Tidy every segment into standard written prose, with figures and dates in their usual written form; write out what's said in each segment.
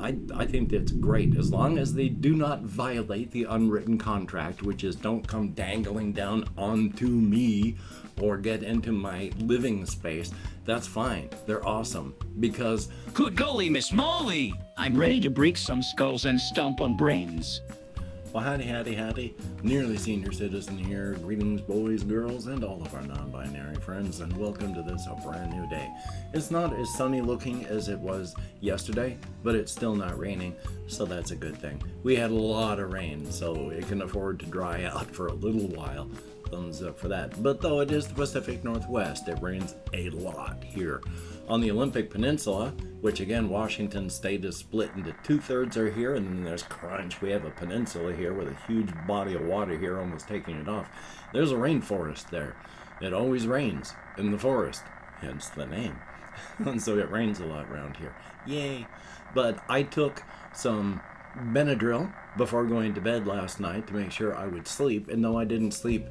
I think that's great, as long as they do not violate the unwritten contract, which is don't come dangling down onto me or get into my living space. That's fine. They're awesome because... Good golly, Miss Molly! I'm ready to break some skulls and stomp on brains. Well, howdy. Nearly Senior Citizen here. Greetings, boys, girls, and all of our non-binary friends, and welcome to this, a brand new day. It's not as sunny looking as it was yesterday, but it's still not raining, so that's a good thing. We had a lot of rain, so it can afford to dry out for a little while. Thumbs up for that. But though it is the Pacific Northwest, it rains a lot here. On the Olympic Peninsula, which again, Washington State is split into 2/3 are here, and then there's Crunch. We have a peninsula here with a huge body of water here almost taking it off. There's a rainforest there. It always rains in the forest, hence the name. And so it rains a lot around here. Yay. But I took some Benadryl before going to bed last night to make sure I would sleep, and though I didn't sleep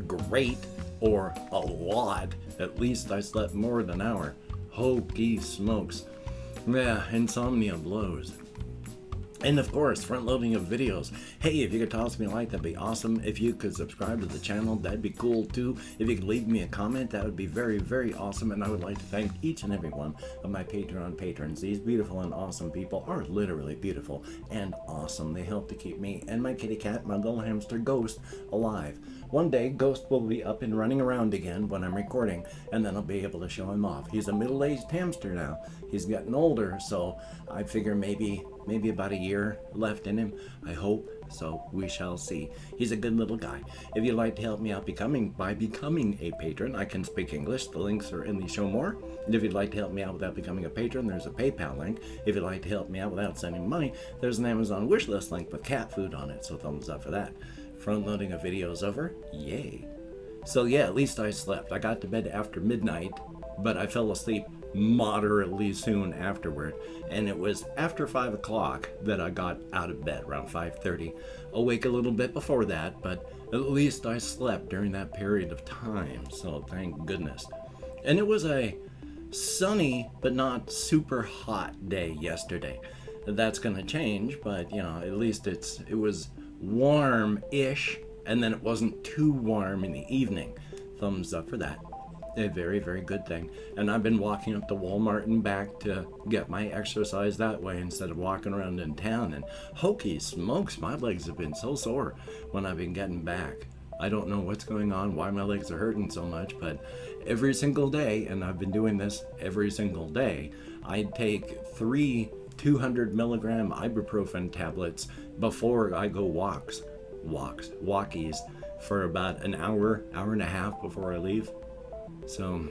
great or a lot, at least I slept more than an hour. Hokey smokes. Yeah, insomnia blows. And of course, front loading of videos. Hey, if you could toss me a like, that'd be awesome. If you could subscribe to the channel, that'd be cool too. If you could leave me a comment, that would be very, very awesome. And I would like to thank each and every one of my Patreon patrons. These beautiful and awesome people are literally beautiful and awesome. They help to keep me and my kitty cat, my little hamster Ghost, alive. One day, Ghost will be up and running around again when I'm recording, and then I'll be able to show him off. He's a middle-aged hamster now. He's gotten older, so I figure maybe about a year left in him. I hope, so we shall see. He's a good little guy. If you'd like to help me out by becoming a patron, I can speak English. The links are in the show more. And if you'd like to help me out without becoming a patron, there's a PayPal link. If you'd like to help me out without sending money, there's an Amazon wishlist link with cat food on it, so thumbs up for that. Front loading of videos over. Yay. So yeah, at least I slept. I got to bed after midnight, but I fell asleep moderately soon afterward, and it was after 5 o'clock that I got out of bed, around 5:30. Awake a little bit before that, but at least I slept during that period of time, so thank goodness. And it was a sunny but not super hot day yesterday. That's gonna change, but you know, at least it was warm-ish, and then it wasn't too warm in the evening. Thumbs up for that. A very, very good thing. And I've been walking up to Walmart and back to get my exercise that way instead of walking around in town. And hokey smokes, my legs have been so sore when I've been getting back. I don't know what's going on, why my legs are hurting so much, but every single day, and I've been doing this every single day, I take 3 200 milligram ibuprofen tablets before I go walkies for about an hour and a half before I leave. So,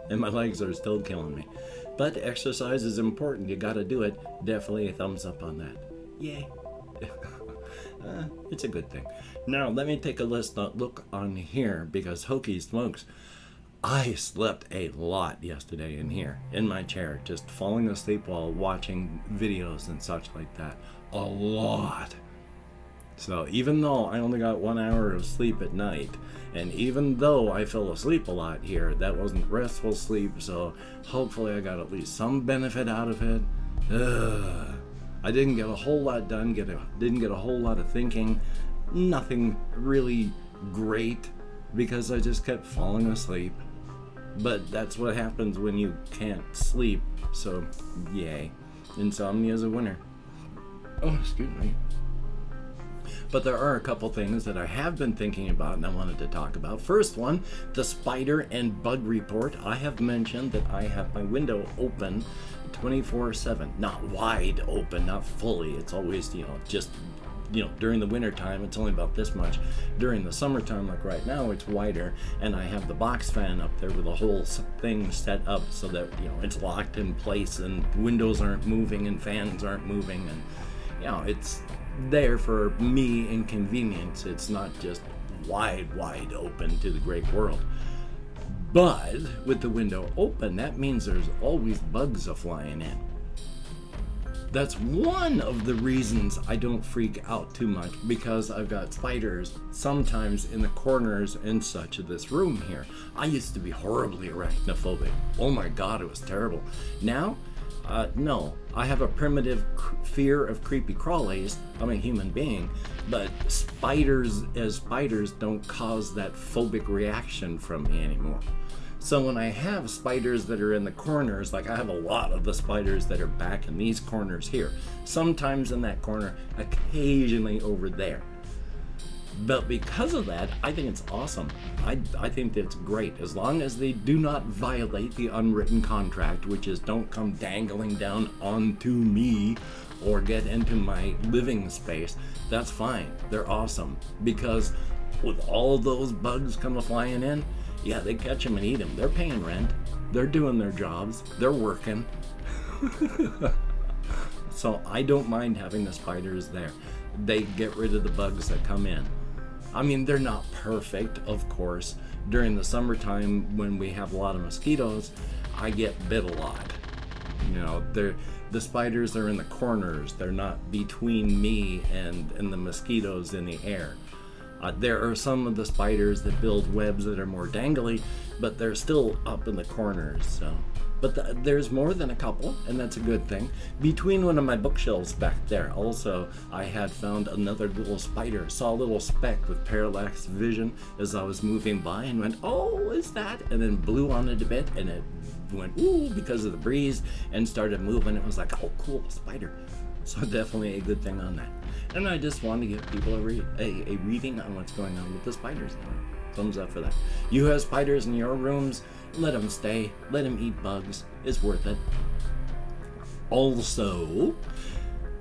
and my legs are still killing me. But exercise is important. You gotta do it. Definitely a thumbs up on that. Yay. It's a good thing. Now, let me take a look on here, because hokey smokes. I slept a lot yesterday in here, in my chair, just falling asleep while watching videos and such like that. A lot. So even though I only got 1 hour of sleep at night, and even though I fell asleep a lot here, that wasn't restful sleep, so hopefully I got at least some benefit out of it. I didn't get a whole lot done, didn't get a whole lot of thinking, nothing really great, because I just kept falling asleep. But that's what happens when you can't sleep, so yay. Insomnia is a winner. Oh, excuse me. But there are a couple things that I have been thinking about and I wanted to talk about. First one, the spider and bug report. I have mentioned that I have my window open 24/7. Not wide open, not fully. It's always, just during the winter time, it's only about this much. During the summertime, like right now, it's wider, and I have the box fan up there with the whole thing set up so that, it's locked in place and windows aren't moving and fans aren't moving, and, it's there for me in convenience. It's not just wide open to the great world. But with the window open, that means there's always bugs a-flying in. That's one of the reasons I don't freak out too much, because I've got spiders sometimes in the corners and such of this room here. I used to be horribly arachnophobic. Oh my God, it was terrible. Now, No, I have a primitive fear of creepy crawlies. I'm a human being, but spiders don't cause that phobic reaction from me anymore. So when I have spiders that are in the corners, like I have a lot of the spiders that are back in these corners here, sometimes in that corner, occasionally over there. But because of that, I think it's awesome. I think that's great, as long as they do not violate the unwritten contract, which is don't come dangling down onto me or get into my living space. That's fine. They're awesome, because with all of those bugs coming flying in, yeah, they catch them and eat them. They're paying rent. They're doing their jobs. They're working. So I don't mind having the spiders there. They get rid of the bugs that come in. I mean, they're not perfect, of course. During the summertime, when we have a lot of mosquitoes, I get bit a lot. You know, the spiders are in the corners. They're not between me and the mosquitoes in the air. There are some of the spiders that build webs that are more dangly, but they're still up in the corners. So, but there's more than a couple, and that's a good thing. Between one of my bookshelves back there, also, I had found another little spider. Saw a little speck with parallax vision as I was moving by, and went, "Oh, is that?" And then blew on it a bit, and it went ooh because of the breeze, and started moving. It was like, "Oh, cool, spider." So definitely a good thing on that. And I just want to give people a reading on what's going on with the spiders now. Thumbs up for that. You have spiders in your rooms, let them stay. Let them eat bugs. It's worth it. Also,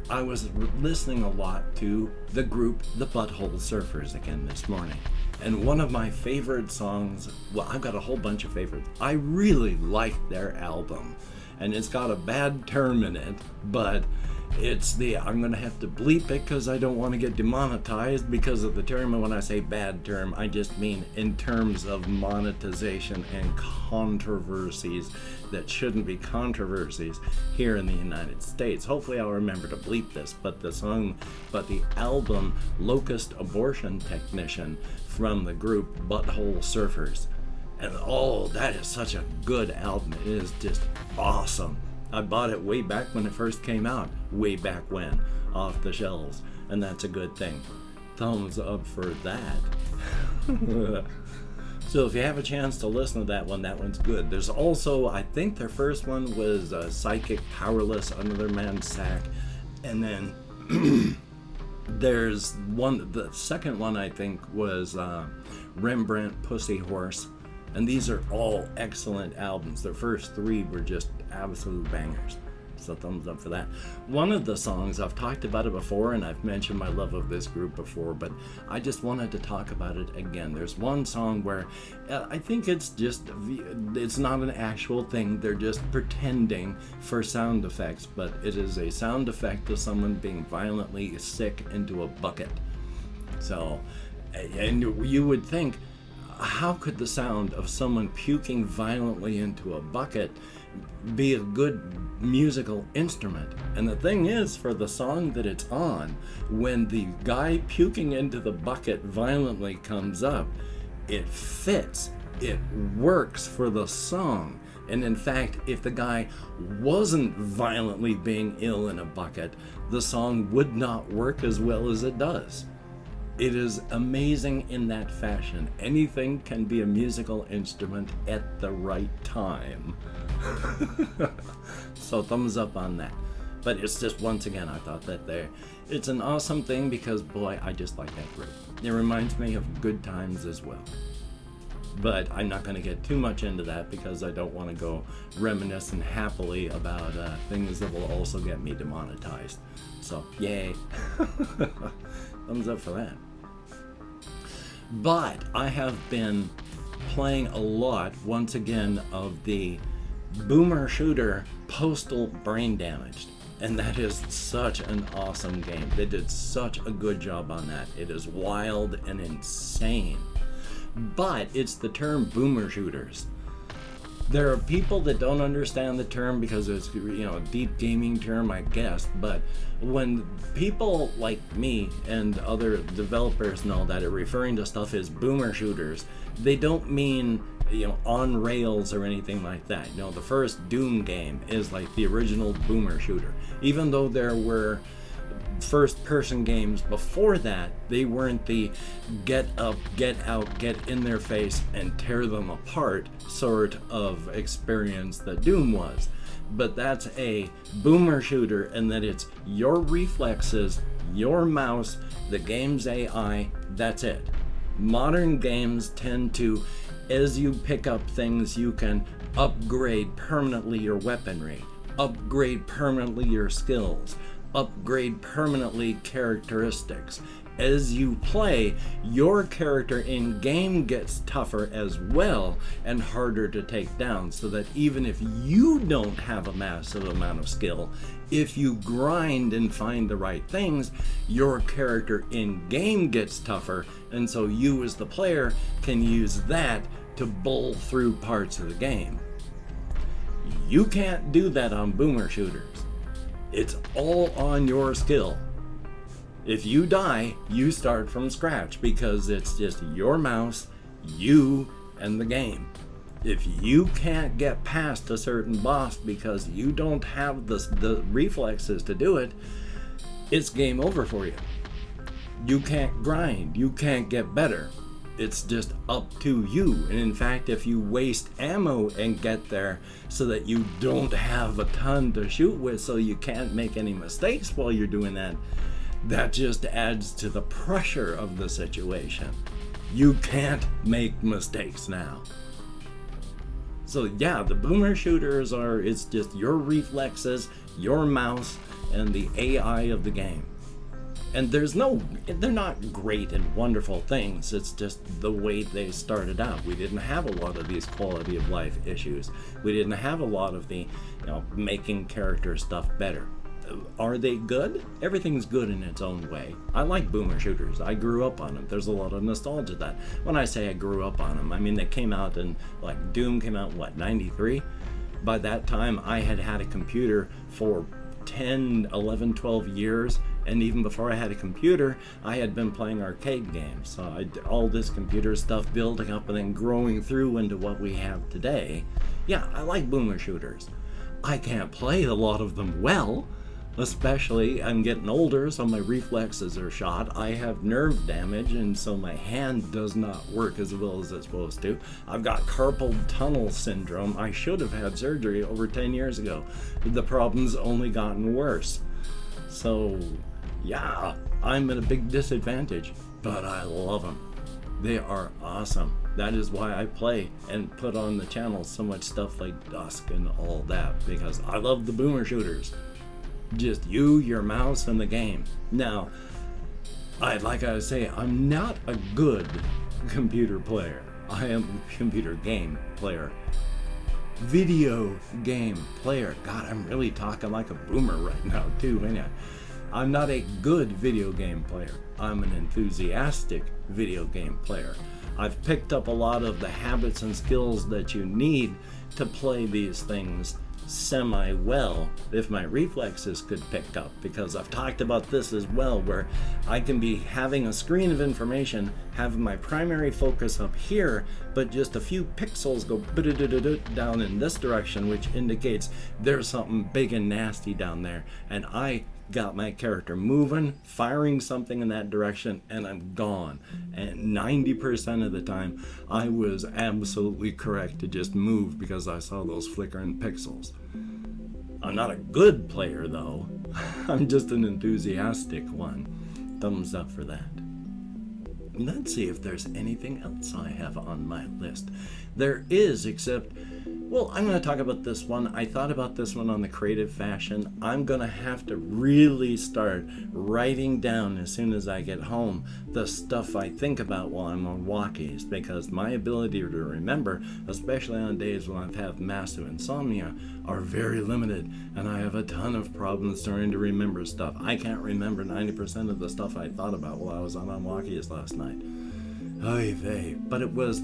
I was listening a lot to the group The Butthole Surfers again this morning. And one of my favorite songs, well, I've got a whole bunch of favorites. I really like their album. And it's got a bad term in it, but I'm going to have to bleep it because I don't want to get demonetized because of the term. And when I say bad term, I just mean in terms of monetization and controversies that shouldn't be controversies here in the United States. Hopefully I'll remember to bleep this, but the album Locust Abortion Technician from the group Butthole Surfers. And oh, that is such a good album. It is just awesome. I bought it way back when it first came out, way back when, off the shelves, and that's a good thing. Thumbs up for that. So if you have a chance to listen to that one's good. There's also, I think their first one was Psychic Powerless, Another Man's Sack, and then there's one, the second one I think was Rembrandt Pussy Horse. And these are all excellent albums. The first three were just absolute bangers. So thumbs up for that. One of the songs, I've talked about it before, and I've mentioned my love of this group before, but I just wanted to talk about it again. There's one song where I think it's not an actual thing. They're just pretending for sound effects, but it is a sound effect of someone being violently sick into a bucket. So, and you would think, how could the sound of someone puking violently into a bucket be a good musical instrument? And the thing is, for the song that it's on, when the guy puking into the bucket violently comes up, it fits. It works for the song. And in fact, if the guy wasn't violently being ill in a bucket, the song would not work as well as it does. It is amazing in that fashion. Anything can be a musical instrument at the right time. So thumbs up on that. But it's just, once again, I thought that it's an awesome thing because, boy, I just like that group. It reminds me of good times as well. But I'm not going to get too much into that because I don't want to go reminiscing happily about things that will also get me demonetized. So, yay. Thumbs up for that. But I have been playing a lot, once again, of the boomer shooter Postal Brain Damaged. And that is such an awesome game. They did such a good job on that. It is wild and insane. But it's the term boomer shooters. There are people that don't understand the term because it's, a deep gaming term, I guess, but when people like me and other developers know that are referring to stuff as boomer shooters, they don't mean on rails or anything like that. The first Doom game is like the original boomer shooter. Even though there were first person games before that, they weren't the get up, get out, get in their face and tear them apart sort of experience that Doom was. But that's a boomer shooter, and that it's your reflexes, your mouse, the game's AI, that's it. Modern games tend to, as you pick up things, you can upgrade permanently your weaponry, upgrade permanently your skills, upgrade permanently characteristics. As you play, your character in game gets tougher as well and harder to take down, so that even if you don't have a massive amount of skill, if you grind and find the right things, your character in game gets tougher, and so you as the player can use that to bowl through parts of the game. You can't do that on boomer shooters. It's all on your skill. If you die, you start from scratch because it's just your mouse, you, and the game. If you can't get past a certain boss because you don't have the reflexes to do it, it's game over for you. You can't grind, you can't get better. It's just up to you. And in fact, if you waste ammo and get there so that you don't have a ton to shoot with, so you can't make any mistakes while you're doing that, that just adds to the pressure of the situation. You can't make mistakes now. So yeah, the boomer shooters it's just your reflexes, your mouse, and the AI of the game. And they're not great and wonderful things. It's just the way they started out. We didn't have a lot of these quality of life issues. We didn't have a lot of the, making character stuff better. Are they good? Everything's good in its own way. I like boomer shooters. I grew up on them. There's a lot of nostalgia to that. When I say I grew up on them, I mean they came out in, Doom came out, 93? By that time, I had a computer for 10, 11, 12 years, and even before I had a computer, I had been playing arcade games. So all this computer stuff building up and then growing through into what we have today. Yeah, I like boomer shooters. I can't play a lot of them well, especially I'm getting older, so my reflexes are shot. I have nerve damage, and so my hand does not work as well as it's supposed to. I've got carpal tunnel syndrome. I should have had surgery over 10 years ago. The problem's only gotten worse. So yeah, I'm at a big disadvantage, but I love them. They are awesome. That is why I play and put on the channel so much stuff like Dusk and all that, because I love the boomer shooters. Just you, your mouse, and the game. Now, like I say, I'm not a good computer player. I am a computer game player. Video game player. God, I'm really talking like a boomer right now, too, ain't I? I'm not a good video game player. I'm an enthusiastic video game player. I've picked up a lot of the habits and skills that you need to play these things semi-well if my reflexes could pick up, because I've talked about this as well, where I can be having a screen of information, have my primary focus up here, but just a few pixels go down in this direction, which indicates there's something big and nasty down there, and I got my character moving, firing something in that direction, and I'm gone. And 90% of the time, I was absolutely correct to just move because I saw those flickering pixels. I'm not a good player, though. I'm just an enthusiastic one. Thumbs up for that. Let's see if there's anything else I have on my list. There is, except, well, I'm going to talk about this one. I thought about this one on the creative fashion. I'm going to have to really start writing down as soon as I get home the stuff I think about while I'm on walkies, because my ability to remember, especially on days when I've had massive insomnia, are very limited, and I have a ton of problems starting to remember stuff. I can't remember 90% of the stuff I thought about while I was on walkies last night. Oy vey. But it was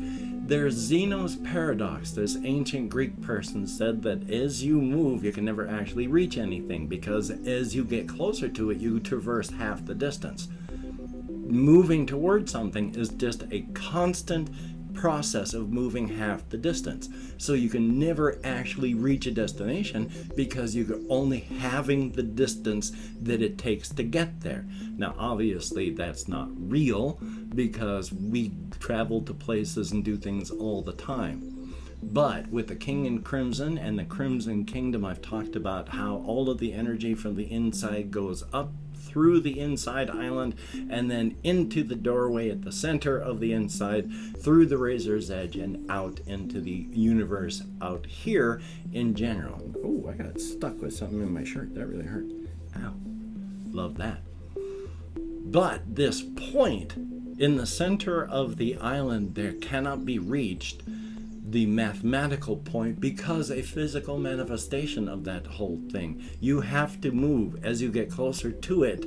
There's Zeno's paradox. This ancient Greek person said that as you move, you can never actually reach anything, because as you get closer to it, you traverse half the distance. Moving towards something is just a constant process of moving half the distance. So you can never actually reach a destination because you're only having the distance that it takes to get there. Now, obviously, that's not real because we travel to places and do things all the time. But with the King in Crimson and the Crimson Kingdom, I've talked about how all of the energy from the inside goes up through the inside island and then into the doorway at the center of the inside, through the razor's edge and out into the universe out here in general. Oh, I got stuck with something in my shirt. That really hurt. Ow. Love that. But this point in the center of the island there cannot be reached, the mathematical point, because a physical manifestation of that whole thing. You have to move as you get closer to it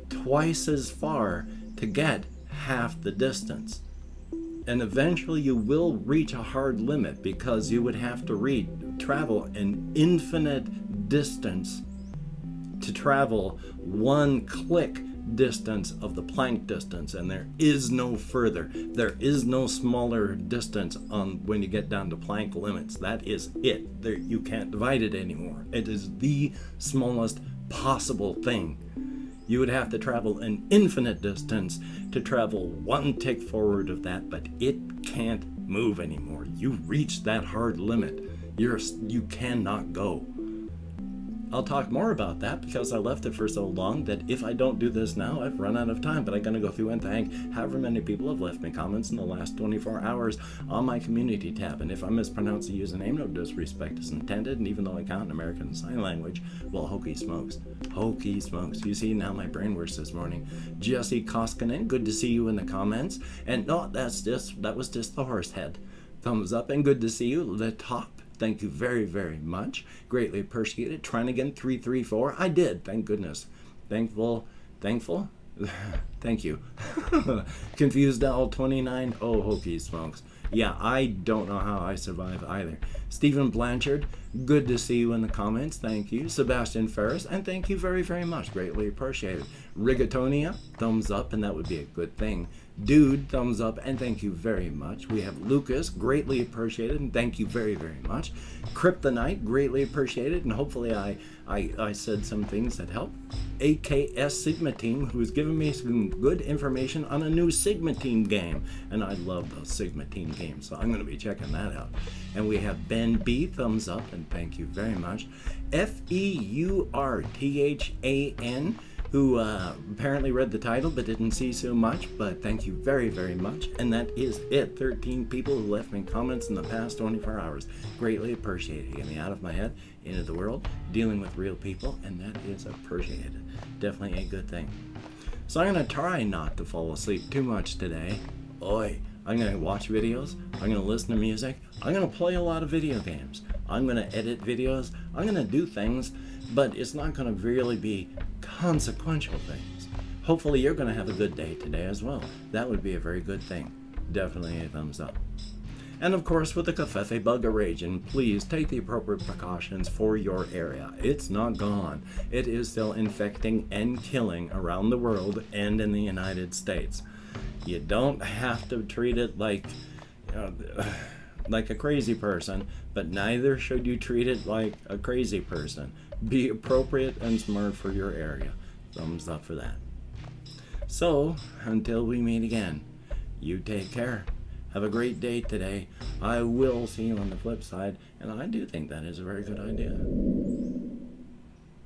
twice as far to get half the distance. And eventually you will reach a hard limit because you would have to travel an infinite distance to travel one click distance of the Planck distance, and there is no further. There is no smaller distance on when you get down to Planck limits. That is it. There, you can't divide it anymore. It is the smallest possible thing. You would have to travel an infinite distance to travel one tick forward of that, but it can't move anymore. You reach that hard limit. You cannot go. I'll talk more about that because I left it for so long that if I don't do this now, I've run out of time. But I'm going to go through and thank however many people have left me comments in the last 24 hours on my community tab. And if I mispronounce the username, no disrespect is intended. And even though I count in American Sign Language, well, Hokey smokes. Hokey smokes. You see, now my brain works this morning. Jesse Koskinen, good to see you in the comments. And no, that was just the horse head. Thumbs up and good to see you. The top. Thank you very, very much. Greatly appreciate it. Trying again, 334. I did, thank goodness. Thankful? Thank you. Confused Owl 29. Oh, Hokey smokes. Yeah, I don't know how I survive either. Stephen Blanchard, good to see you in the comments. Thank you. Sebastian Ferris, and thank you very, very much. Greatly appreciated. Rigatonia, thumbs up, and that would be a good thing. Dude, thumbs up, and thank you very much. We have Lucas, greatly appreciated, and thank you very, very much. Kryptonite, greatly appreciated, and hopefully I said some things that help. AKS Sigma Team, who's given me some good information on a new Sigma Team game, and I love those Sigma Team games, so I'm going to be checking that out. And we have Ben B, thumbs up, and thank you very much. FEURTHAN, who apparently read the title but didn't see so much, but thank you very, very much. And that is it. 13 people who left me comments in the past 24 hours. Greatly appreciated. Get me out of my head, into the world, dealing with real people, and that is appreciated. Definitely a good thing. So I'm going to try not to fall asleep too much today. Oi. I'm going to watch videos. I'm going to listen to music. I'm going to play a lot of video games. I'm going to edit videos. I'm going to do things, but it's not going to really be consequential things. Hopefully you're going to have a good day today as well. That would be a very good thing. Definitely a thumbs up. And of course, with the Covfefe bug raging, please take the appropriate precautions for your area. It's not gone. It is still infecting and killing around the world and in the United States. You don't have to treat it like a crazy person, but neither should you treat it like a crazy person. Be appropriate and smart for your area. Thumbs up for that. So, until we meet again, you take care. Have a great day today. I will see you on the flip side, and I do think that is a very good idea.